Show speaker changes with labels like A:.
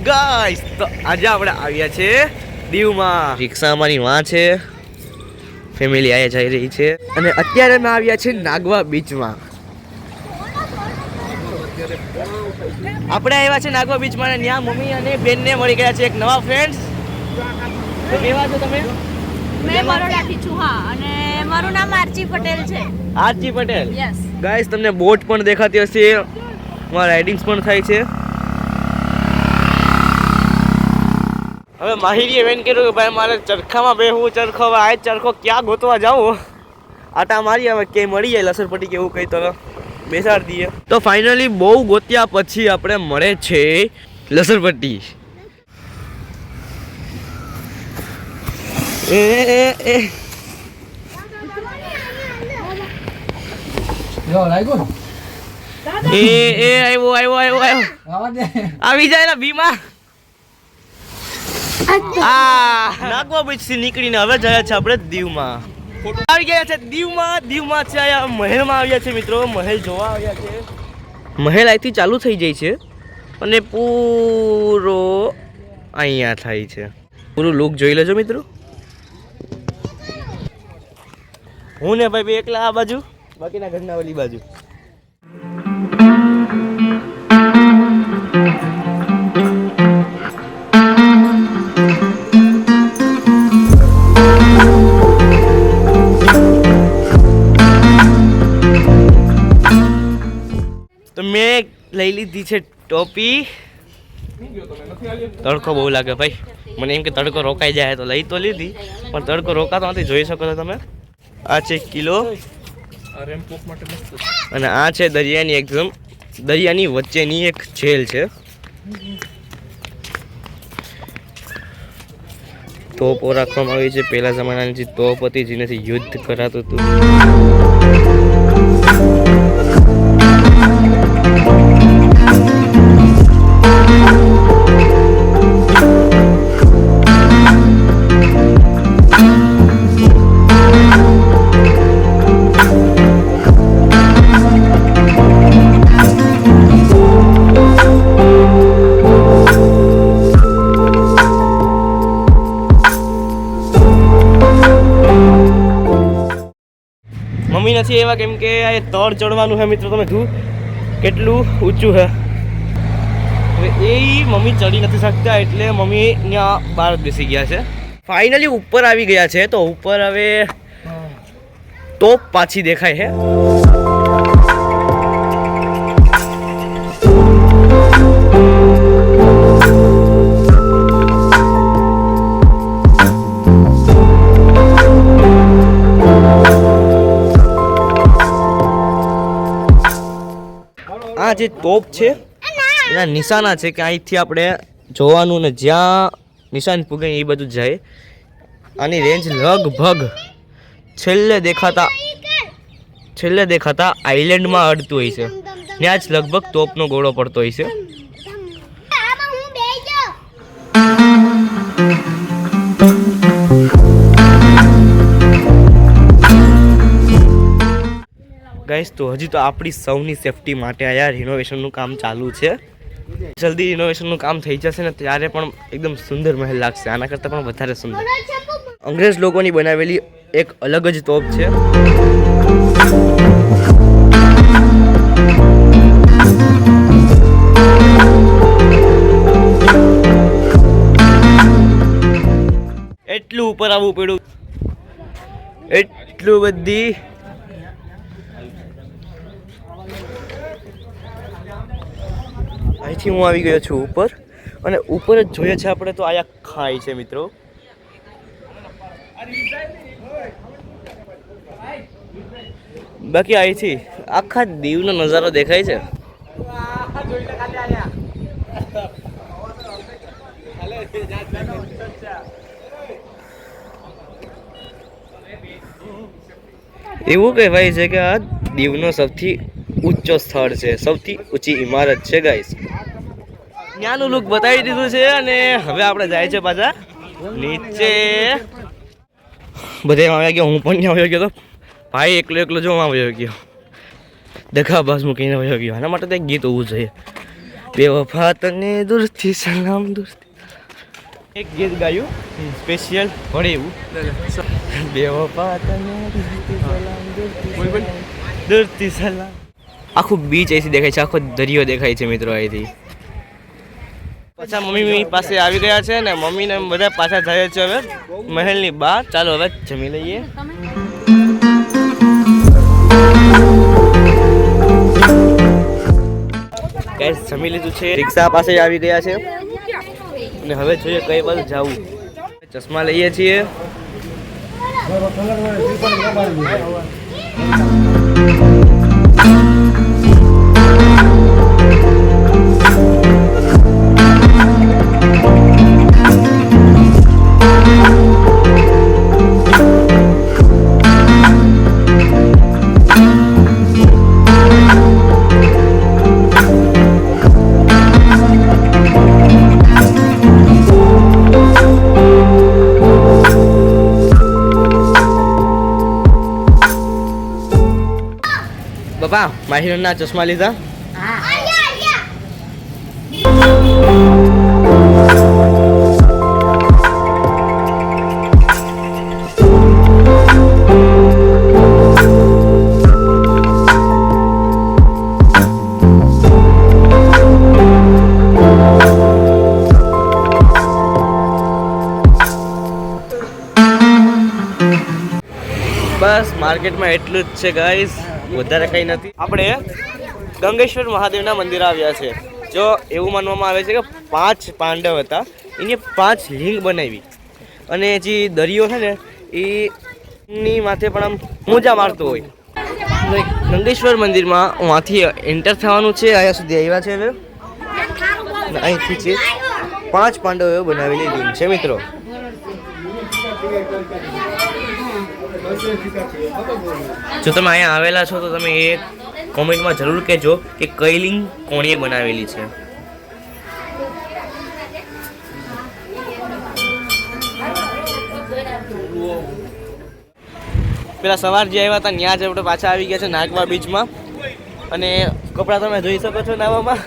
A: Guys તો આજે આપણે આવ્યા છે દીવમાં. રિક્ષા અમારી વાં છે, ફેમિલી આયા જઈ રહી છે અને અત્યારે અમે આવ્યા છે નાગવા બીચમાં. આપણે આવ્યા છે નાગવા બીચમાં અને ત્યાં મમ્મી અને બેનને મળી ગયા છે એક નવા ફ્રેન્ડ્સ. તો કેવા છો તમે?
B: મેં બરોડાથી છું. હા, અને મારું નામ આરજી પટેલ છે.
A: આરજી પટેલ.
B: યસ.
A: ગાઈસ તમને બોટ પણ દેખાતી હશે, માં રાઇડિંગ્સ પણ થાય છે. હવે માહિરીએ વેન કર્યું કે ભાઈ મારે ચરખામાં બેહવું, ચરખો આ ચરખો ક્યાં ગોતવા જાવું, આટા મારી હવે ક્યાંય મળી જાય લસરપટ્ટી કે એવું કંઈ તો બેસાડી દઈએ. તો ફાઇનલી બહુ ગોત્યા પછી આપણે મળે છે લસરપટ્ટી. એ આવ્યો આવી જાય ને ભીમા. નાગવા બીચ થી નીકળીને હવે જાય છે આપણે દીવમાં. આવી ગયા છે દીવમાં છે આ મહેલમાં આવ્યા છે મિત્રો. મહેલ જોવા આવ્યા છે. મહેલ અહીંથી ચાલુ થઈ જાય છે અને પૂરો અહીંયા થાય છે. પૂરું લુક જોઈ લેજો મિત્રો. હું ને ભાઈ એકલા આ બાજુ, બાકીના ઘરના ઓલી બાજુ. તો મેં લઈ લીધી છે ટોપી. તડકો બહુ લાગે ભાઈ, મને એમ કે તડકો રોકાઈ જાય તો લઈ તો લીધી, પણ તડકો રોકાતો નથી. જોઈ શકો છો તમે. આ છે કિલો અને આ છે દરિયાની એકદમ દરિયાની વચ્ચેની એક જેલ છે. તોપો રાખવામાં આવી છે. પહેલા જમાનાની જે તોપ હતી જેનાથી યુદ્ધ કરાતું હતું. મમ્મી નથી એવા કેમ કે આ તળ ચડવાનું છે મિત્રો. તમે જુઓ કેટલું ઊંચું છે. હવે એ મમ્મી ચડી નથી શકતા એટલે મમ્મી ત્યાં બહાર બેસી ગયા છે. ફાઇનલી ઉપર આવી ગયા છે. તો ઉપર હવે તોપ પાછી દેખાય છે. આ જે તોપ છે એના નિશાના છે કે અહીંથી આપણે જોવાનું ને જ્યાં નિશાન પૂગે એ બધું જાય. આની રેન્જ લગભગ છેલ્લે દેખાતા આઈલેન્ડમાં અડતું હોય છે. ત્યાં જ લગભગ તોપનો ગોળો પડતો હોય છે. ગાઈસ તો હજી તો આપણી સૌની સેફટી માટે આ રિનોવેશનનું કામ ચાલુ છે. જલ્દી રિનોવેશનનું કામ થઈ જશે ને ત્યારે પણ એકદમ સુંદર મહેલ લાગશે. આના કરતાં પણ વધારે સુંદર. અંગ્રેજ લોકોની બનાવેલી એક અલગ જ તોપ છે. એટલું ઉપર આવવું પડ્યું, એટલું બધી અહીંથી હું આવી ગયો છું ઉપર અને ઉપર જ જોઈએ છે આપણે તો આયા ખાઈ છે મિત્રો. બાકી અહીંથી આખા દીવનો નજારો દેખાય છે. એવું કહેવાય છે કે આ દીવનો સૌથી ઊંચો સ્થળ છે, સૌથી ઊંચી ઇમારત છે ગાઈસ. ત્યાંનું લુક બતાવી દીધું છે અને હવે આપણે જાય છે પાછા નીચે બધે આવ્યા ગયા, હું પણ આવ્યો ગયો તો ભાઈ એકલો જો આવ્યો ગયો, દગા બસ મૂકીને આવ્યો ગયો. આના માટે તો એક ગીત હોવું જોઈએ, બેવફા તને દૂરથી સલામ દૂરથી. એક ગીત ગાયું સ્પેશિયલ પડે એવું, બેવફા તને દૂરથી સલામ દૂરથી સલામ. આખું બીચ અહીંથી દેખાય છે, આખો દરિયો દેખાય છે મિત્રો અહીંથી. પાછા મમ્મી પાસે આવી ગયા છે ને મમ્મી ને બધા પાછા જાય છે હવે મહેલની બહાર. ચાલો હવે જમી લઈએ. ગાઈસ જમી લીધું છે, રિક્ષા પાસે આવી ગયા છે અને હવે જોઈએ કઈ બાજુ જવું. ચશ્મા લઈએ છીએ. પપ્પા માહિરના ચશ્મા લીધા. બસ માર્કેટમાં એટલું જ છે ગાઈસ, વધારે કંઈ નથી. આપણે ગંગેશ્વર મહાદેવના મંદિર આવ્યા છે. જો એવું માનવામાં આવે છે કે 5 પાંડવ હતા, એની 5 લિંગ બનાવી અને જે દરિયો છે ને એની માથે પણ આમ મોજા મારતો હોય. ગંગેશ્વર મંદિરમાં ત્યાંથી એન્ટર થવાનું છે. અહીંયા સુધી આવ્યા છે હવે. અહીંથી છે 5 પાંડવોએ બનાવેલી લિંગ છે મિત્રો. જો તમે અહીંયા આવેલા છો તો તમે એ કોમેન્ટમાં જરૂર કહેજો કે કઈ લિંગ કોણીએ બનાવેલી છે. પેલા સવાર જે આવ્યા હતા ત્યાં જ આપણે પાછા આવી ગયા છે નાગવા બીચમાં અને કપડાં તમે જોઈ શકો છો નાવામાં.